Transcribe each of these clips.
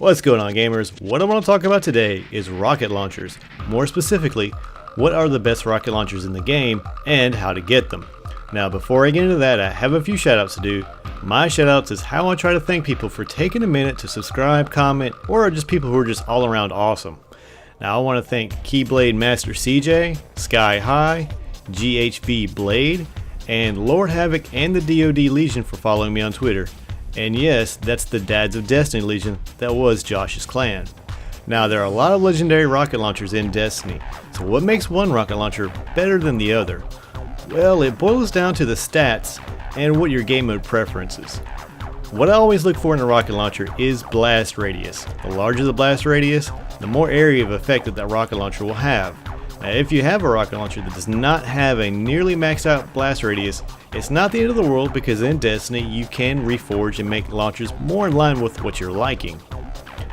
What's going on, gamers? What I want to talk about today is rocket launchers. More specifically, what are the best rocket launchers in the game and how to get them. Now before I get into that, I have a few shoutouts to do. My shoutouts is how I try to thank people for taking a minute to subscribe, comment, or just people who are just all around awesome. Now I want to thank Keyblade Master CJ, Sky High, GHV Blade, and Lord Havoc and the DoD Legion for following me on Twitter. And yes, that's the Dads of Destiny Legion that was Josh's clan. Now there are a lot of legendary rocket launchers in Destiny, so what makes one rocket launcher better than the other? Well, it boils down to the stats and what your game mode preference is. What I always look for in a rocket launcher is blast radius. The larger the blast radius, the more area of effect that rocket launcher will have. Now, if you have a rocket launcher that does not have a nearly maxed out blast radius, it's not the end of the world, because in Destiny you can reforge and make launchers more in line with what you're liking.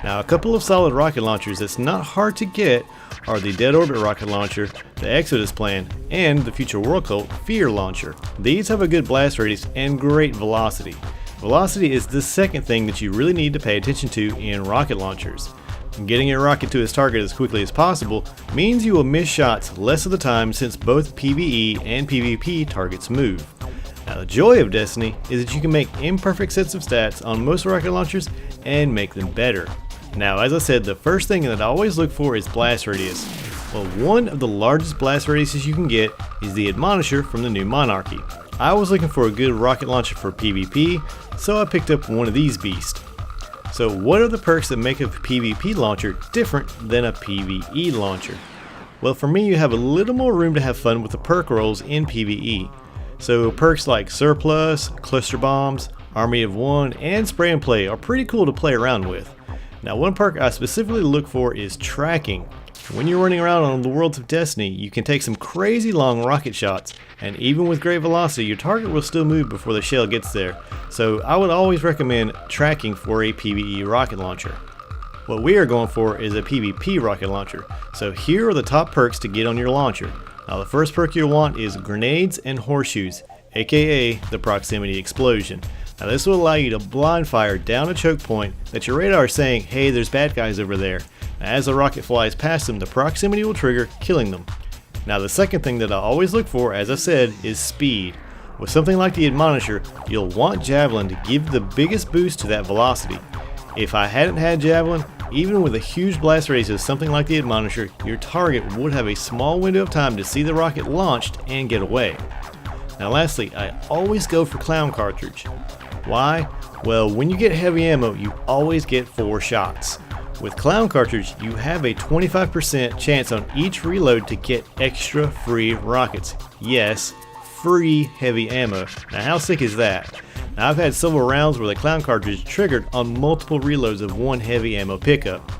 Now a couple of solid rocket launchers that's not hard to get are the Dead Orbit rocket launcher, the Exodus plan, and the Future World Cult Fear launcher. These have a good blast radius and great velocity. Velocity is the second thing that you really need to pay attention to in rocket launchers. Getting your rocket to its target as quickly as possible means you will miss shots less of the time, since both PvE and PvP targets move. Now the joy of Destiny is that you can make imperfect sets of stats on most rocket launchers and make them better. Now as I said, the first thing that I always look for is blast radius. Well, one of the largest blast radiuses you can get is the Admonisher from the new Monarchy. I was looking for a good rocket launcher for PvP, so I picked up one of these beasts. So what are the perks that make a PvP launcher different than a PvE launcher? Well, for me, you have a little more room to have fun with the perk rolls in PvE. So perks like Surplus, Cluster Bombs, Army of One, and Spray and Play are pretty cool to play around with. Now one perk I specifically look for is tracking. When you're running around on the worlds of Destiny, you can take some crazy long rocket shots, and even with great velocity, your target will still move before the shell gets there. So I would always recommend tracking for a PvE rocket launcher. What we are going for is a PvP rocket launcher, so here are the top perks to get on your launcher. Now the first perk you'll want is Grenades and Horseshoes, aka the Proximity Explosion. Now this will allow you to blind fire down a choke point that your radar is saying, hey, there's bad guys over there. Now, as the rocket flies past them, the proximity will trigger, killing them. Now the second thing that I always look for, as I said, is speed. With something like the Admonisher, you'll want Javelin to give the biggest boost to that velocity. If I hadn't had Javelin, even with a huge blast radius of something like the Admonisher, your target would have a small window of time to see the rocket launched and get away. Now lastly, I always go for Clown Cartridge. Why? Well, when you get heavy ammo, you always get 4 shots. With Clown Cartridge, you have a 25% chance on each reload to get extra free rockets. Yes, free heavy ammo. Now how sick is that? Now I've had several rounds where the Clown Cartridge triggered on multiple reloads of one heavy ammo pickup.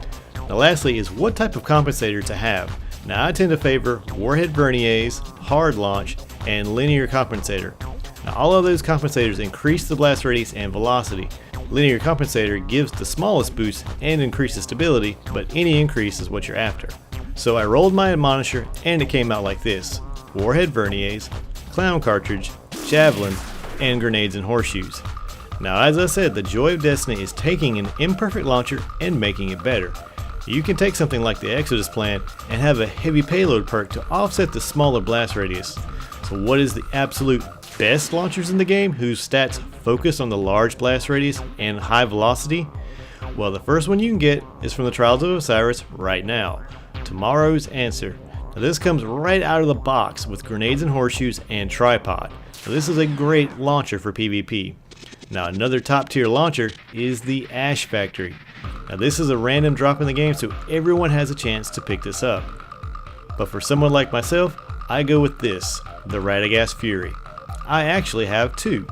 Now lastly is what type of compensator to have. Now I tend to favor Warhead Verniers, Hard Launch, and Linear Compensator. Now all of those compensators increase the blast radius and velocity. Linear Compensator gives the smallest boost and increases stability, but any increase is what you're after. So I rolled my Admonisher and it came out like this: Warhead Verniers, Clown Cartridge, Javelin, and Grenades and Horseshoes. Now as I said, the joy of Destiny is taking an imperfect launcher and making it better. You can take something like the Exodus plan and have a heavy payload perk to offset the smaller blast radius. So what is the absolute best launchers in the game whose stats focus on the large blast radius and high velocity? Well, the first one you can get is from the Trials of Osiris right now, Tomorrow's Answer. Now this comes right out of the box with Grenades and Horseshoes and Tripod. So this is a great launcher for PvP. Now another top tier launcher is the Ash Factory. Now this is a random drop in the game, so everyone has a chance to pick this up. But for someone like myself, I go with this, the Radagast Fury. I actually have 2,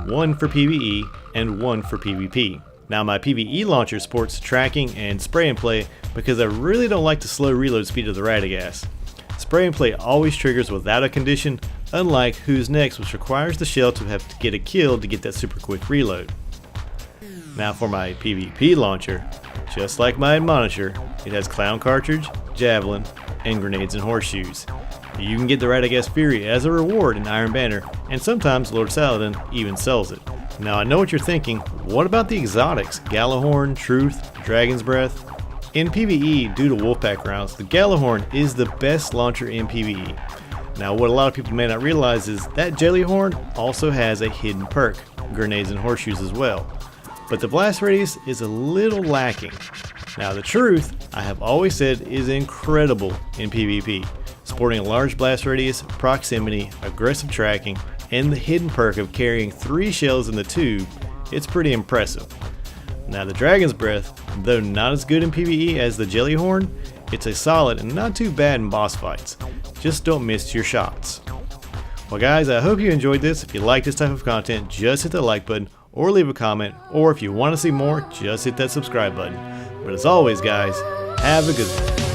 one for PvE and one for PvP. Now my PvE launcher sports tracking and Spray and Play because I really don't like the slow reload speed of the Radagast. Spray and Play always triggers without a condition, unlike Who's Next, which requires the shell to have to get a kill to get that super quick reload. Now for my PvP launcher, just like my Admonisher, it has Clown Cartridge, Javelin, and Grenades and Horseshoes. You can get the Radagast Fury as a reward in Iron Banner, and sometimes Lord Saladin even sells it. Now I know what you're thinking, what about the exotics, Gallahorn, Truth, Dragon's Breath? In PvE, due to Wolfpack rounds, the Gallahorn is the best launcher in PvE. Now what a lot of people may not realize is that Jellyhorn also has a hidden perk, grenades and horseshoes as well. But the blast radius is a little lacking. Now the Truth, I have always said, is incredible in PvP. Sporting a large blast radius, proximity, aggressive tracking, and the hidden perk of carrying 3 shells in the tube, it's pretty impressive. Now the Dragon's Breath, though not as good in PvE as the Jellyhorn, it's a solid and not too bad in boss fights. Just don't miss your shots. Well guys, I hope you enjoyed this. If you like this type of content, just hit the like button or leave a comment, or if you want to see more, just hit that subscribe button. But as always guys, have a good one.